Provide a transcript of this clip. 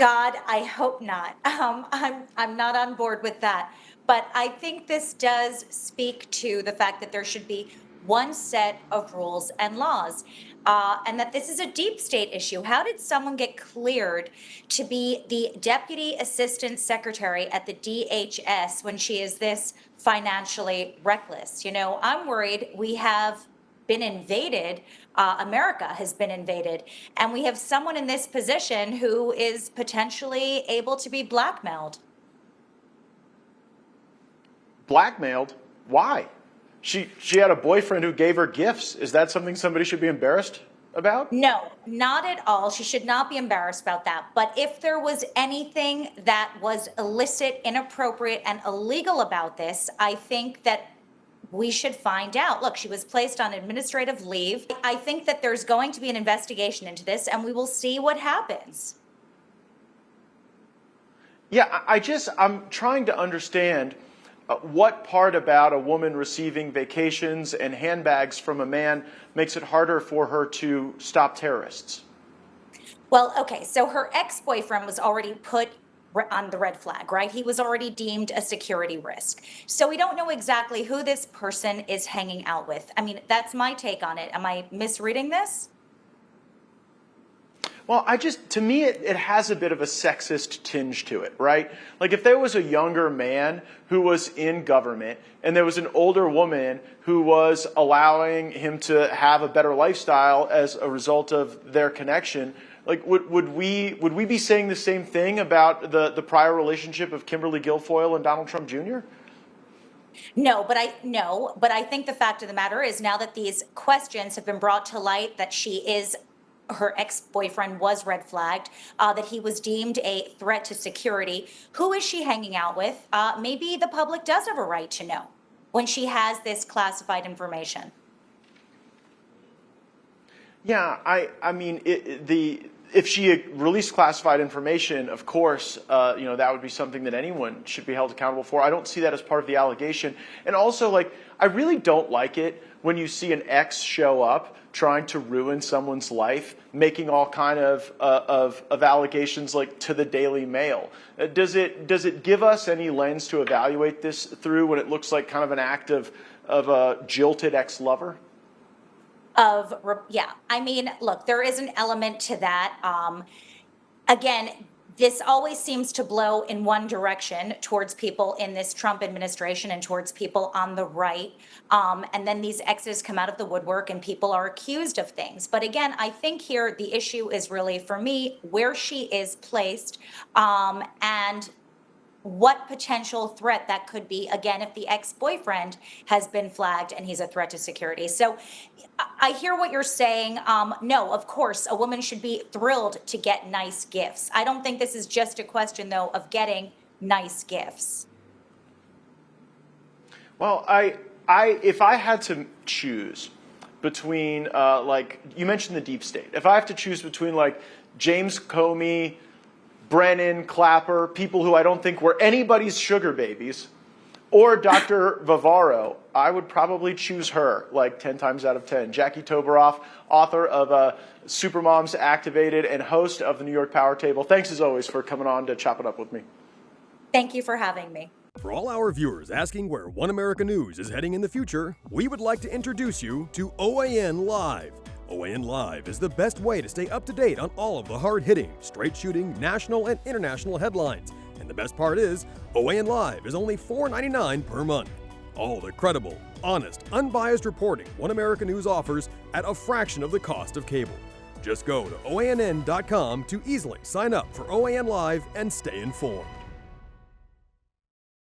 God, I hope not. I'm not on board with that. But I think this does speak to the fact that there should be one set of rules and laws, and that this is a deep state issue. How did someone get cleared to be the deputy assistant secretary at the DHS when she is this financially reckless? You know, I'm worried we have been invaded. America has been invaded, and we have someone in this position who is potentially able to be blackmailed. Blackmailed? Why? She had a boyfriend who gave her gifts. Is that something somebody should be embarrassed about? No, not at all. She should not be embarrassed about that. But if there was anything that was illicit, inappropriate, and illegal about this, I think that we should find out. Look, she was placed on administrative leave. I think that there's going to be an investigation into this, and we will see what happens. Yeah, I'm trying to understand what part about a woman receiving vacations and handbags from a man makes it harder for her to stop terrorists. Well, okay, so her ex-boyfriend was already put on the red flag, right? He was already deemed a security risk. So we don't know exactly who this person is hanging out with. I mean, that's my take on it. Am I misreading this? Well, to me, it has a bit of a sexist tinge to it, right? Like if there was a younger man who was in government and there was an older woman who was allowing him to have a better lifestyle as a result of their connection, like would we be saying the same thing about the prior relationship of Kimberly Guilfoyle and Donald Trump Jr.? No, but I think the fact of the matter is now that these questions have been brought to light that her ex-boyfriend was red flagged, that he was deemed a threat to security. Who is she hanging out with? Maybe the public does have a right to know when she has this classified information. Yeah, I mean, if she released classified information, of course, that would be something that anyone should be held accountable for. I don't see that as part of the allegation. And also, I really don't like it when you see an ex show up trying to ruin someone's life, making all kind of allegations to the Daily Mail. Does it give us any lens to evaluate this through when it looks like kind of an act of a jilted ex-lover? Yeah, I mean, look, there is an element to that. Again, this always seems to blow in one direction towards people in this Trump administration and towards people on the right. And then these exes come out of the woodwork and people are accused of things. But again, I think here the issue is really, for me, where she is placed and what potential threat that could be, again, if the ex-boyfriend has been flagged and he's a threat to security. So I hear what you're saying. No, of course, a woman should be thrilled to get nice gifts. I don't think this is just a question, though, of getting nice gifts. Well, if I had to choose between, you mentioned the deep state. If I have to choose between, James Comey, Brennan, Clapper, people who I don't think were anybody's sugar babies, or Dr. Vivaro, I would probably choose her 10 times out of 10. Jackie Toboroff, author of Supermoms Activated and host of the New York Power Table. Thanks as always for coming on to chop it up with me. Thank you for having me. For all our viewers asking where One America News is heading in the future, we would like to introduce you to OAN Live. OAN Live is the best way to stay up to date on all of the hard-hitting, straight-shooting, national and international headlines. And the best part is, OAN Live is only $4.99 per month. All the credible, honest, unbiased reporting One America News offers at a fraction of the cost of cable. Just go to OANN.com to easily sign up for OAN Live and stay informed.